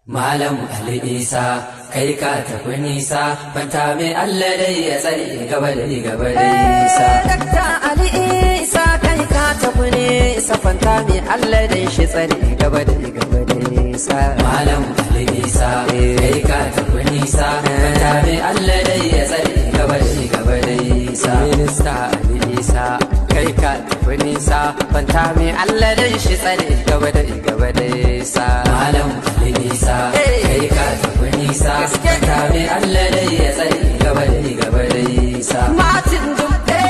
Malam Ali Isa kai ka tafi nisa fanta mai Allah dai ya tsare gaba da nisa. Dakta Ali Isa kai ka tafi nisa fanta mai Allah dai shi tsare gaba da nisa. Malam Ali Isa kai ka tafi nisa fanta mai Allah dai ya tsare gaba da nisa. Minista Ali Isa kai ka tafi nisa fanta mai Allah dai shi tsare gaba da nisa. Malam Ali Isa kai ka tafi nisa fanta mai Allah dai ya tsare gaba da nisa. Martin Dubbe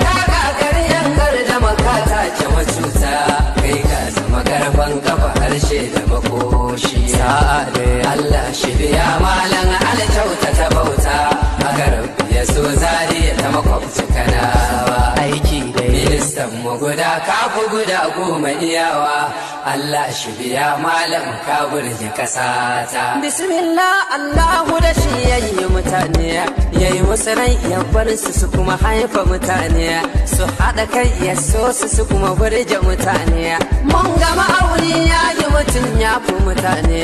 ka gagari yankar da makata ce macuta kai ka zama karfan kafa harshe da makoshi. sa'a da Allah shi biya malam alkyauta ta bauta haka rabbi ya so zariya ta makwabci kanawa. aiki da Ministan mu guda kafu guda goma iyawa Allah shi biya malam ka burge kasata. Bismillah Allahu da shi yayi mutane yayi musu rai ya bar su kuma haifa mutane su haɗa kai ya so su kuma burge mutane. Mun gama aure yayi mutum ya fi mutane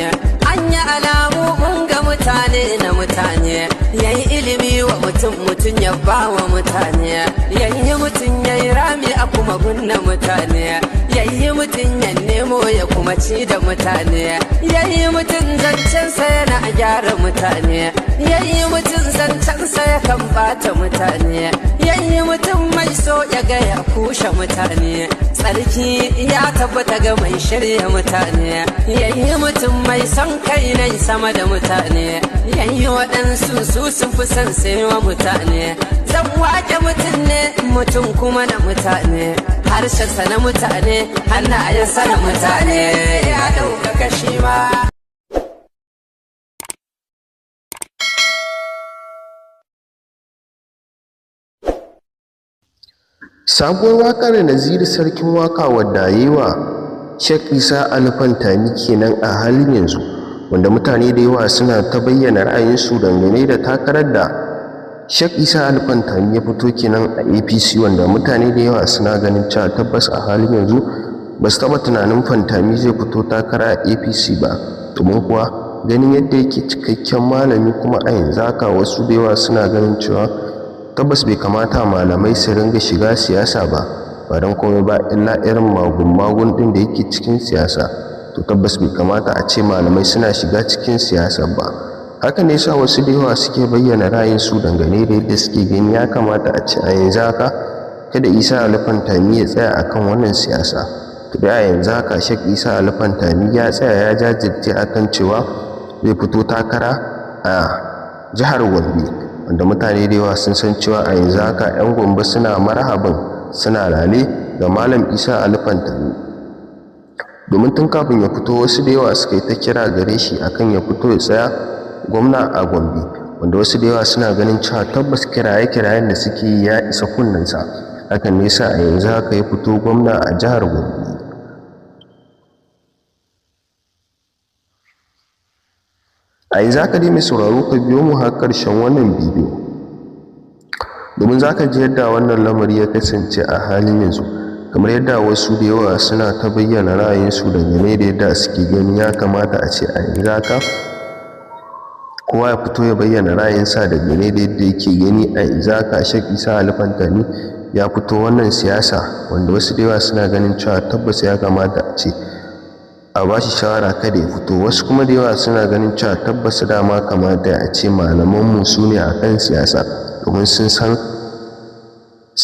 an yi alamu mun ga mutane na mutane yayi ilimi wa mutum ya ba wa mutane yayi mutum yayi rami a kuma gunna mutane yayi mutum ya nemo ya kuma ci da mutane yayi mutum zancensa yana gyara mutane yayi mutum zancensa ya kan bata mutane yayi mutum mai so ya ga ya kushe mutane tsarki ya tabbata ga mai shirya mutane yayi mutum mai son kai nai sama da mutane yayi waɗansu su sun fi son sai wa mutane zan wake mutum ne mutum kuma na mutane harshensa na mutane hannayensa na mutane ya ɗauka kashi ma. Sabuwar waƙar Naziru Sarkin Waƙa wadda yi wa Sheikh Isa Ali Fantami kenan a halin yanzu, wanda mutane da yawa suna ta bayyana ra'ayinsu dangane da takarar da Sheikh Isa Ali Fantami ya fito kenan a APC, wanda mutane da yawa suna ganin cewa tabbas a halin yanzu ba su taɓa tunanin Fantami zai fito takara a APC ba, domin kuwa ganin yadda yake cikakken malami kuma a yanzu haka wasu da yawa suna ganin cewa tabbas bai kamata malamai su ringa shiga siyasa ba don komai ba illa irin magun din da yake cikin siyasa. To tabbas bai kamata a ce malamai suna shiga cikin siyasa ba. Haka ne yasa wasu da yawa suke bayyana ra'ayinsu dangane da yadda suke gani ya kamata a ce a yanzu haka kada Isa Ali Fantami ya tsaya akan wannan siyasa. To da yanzu haka Sheikh Isa Ali Fantami ya tsaya ya jajirce akan cewa zai fito takara a jihar Gombe, wanda mutane da yawa sun san cewa a yanzu haka 'yan Gombe suna marhaban suna lale ga Malam Isa Ali Fantami, domin tun kafin ya fito wasu da yawa suka yi ta kira gare shi akan ya fito ya tsaya gwamna a Gombe, wanda wasu da yawa suna ganin cewa tabbas kiraye-kirayen da suke yi ya isa kunnensa. Hakan ne yasa a yanzu haka ya fito gwamna a jihar Gombe. A yanzu haka dai mai sauraro ka biyo mu har ƙarshen wannan bidiyo domin za ka ji yadda wannan lamari ya kasance a halin yanzu, kamar yadda wasu da yawa suna ta bayyana ra'ayinsu dangane da yadda suke gani ya kamata a ce a yanzu haka kowa ya fito ya bayyana ra'ayinsa dangane da yadda yake gani a yanzu haka Sheikh Isa Ali Fantami ya fito wannan siyasa, wanda wasu da yawa suna ganin cewa tabbas ya kamata a ce a ba shi shawara kada ya fito. Wasu kuma da yawa suna ganin cewa tabbas dama kamata a ce malamanmu su ne a kan siyasa, domin sun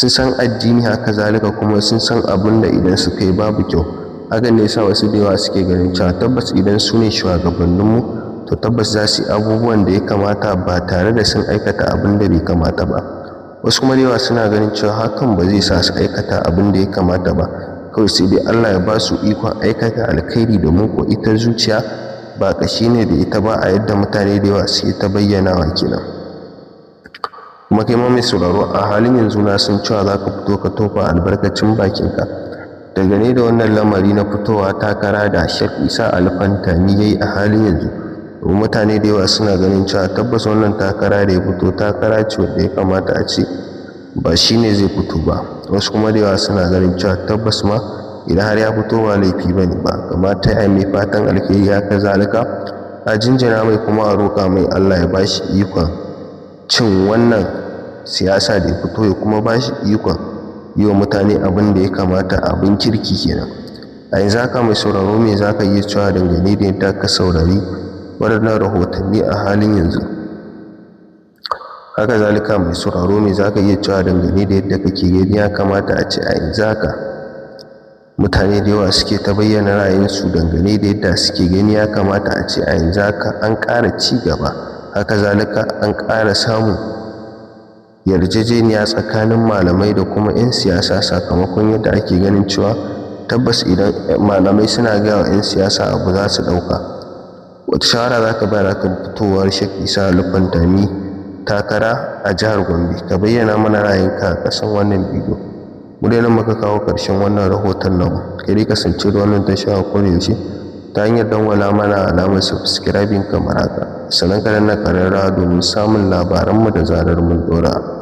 san addini, haka zalika kuma sun san abin da idan suka yi babu kyau. Hakan ne yasa wasu da yawa suke ganin cewa tabbas idan su ne shugabanninmu to tabbas za su yi abubuwan da ya kamata ba tare da sun aikata abin da bai kamata ba. Wasu kuma da yawa suna ganin cewa hakan ba zai sa su aikata abin da ya kamata ba, kawai sai dai Allah ya ba su ikon aikata alkhairi, domin ko ita zuciya ba ƙashi ne da ita ba a yadda mutane da yawa suke ta bayyanawa kenan. Kuma kai ma mai sauraro a halin yanzu na san cewa za ka fito ka tofa albarkacin bakinka dangane da wannan lamari na fitowa takara da Sheikh Isa Ali Fantami ya yi a halin yanzu, domin mutane da yawa suna ganin cewa tabbas wannan takara da ya fito takara ce wanda ya kamata a ce ba shi ne zai fito ba. Wasu kuma da yawa suna ganin cewa tabbas ma idan har ya fito ba laifi ba ne ba, kamata ya mai fatan alheri haka zalika a jinjina mai kuma a roƙa mai Allah ya bashi ikon cin wannan siyasa da ya fito, ya kuma bashi ikon yi wa mutane abin da ya kamata, abin kirki kenan. A yanzu haka mai sauraro me za ka iya cewa dangane da yadda ka saurari waɗannan rahotanni a halin yanzu? Haka zalika mai sauraro me za ka iya cewa dangane da yadda kake gani ya kamata a ce a yanzu haka mutane da yawa suke ta bayyana ra'ayinsu dangane da yadda suke gani ya kamata a ce a yanzu haka an ƙara ci gaba, haka zalika an ƙara samun yarjejeniya tsakanin malamai da kuma 'yan siyasa, sakamakon yadda ake ganin cewa tabbas idan malamai suna gaya wa 'yan siyasa abu za su ɗauka. Wata shawara za ka bayar akan fitowar Sheikh Isa Ali Fantami takara a jihar Gombe? Ka bayyana mana ra'ayinka a ƙasan wannan bidiyo. Mu dai nan muka kawo ƙarshen wannan rahoton namu. Kai dai kasance da wannan tasha a kodayaushe ta hanyar dangwala mana alamar subscribing kamar haka, sannan ka danna ƙararrawa domin samun labaranmu da zarar mun ɗora.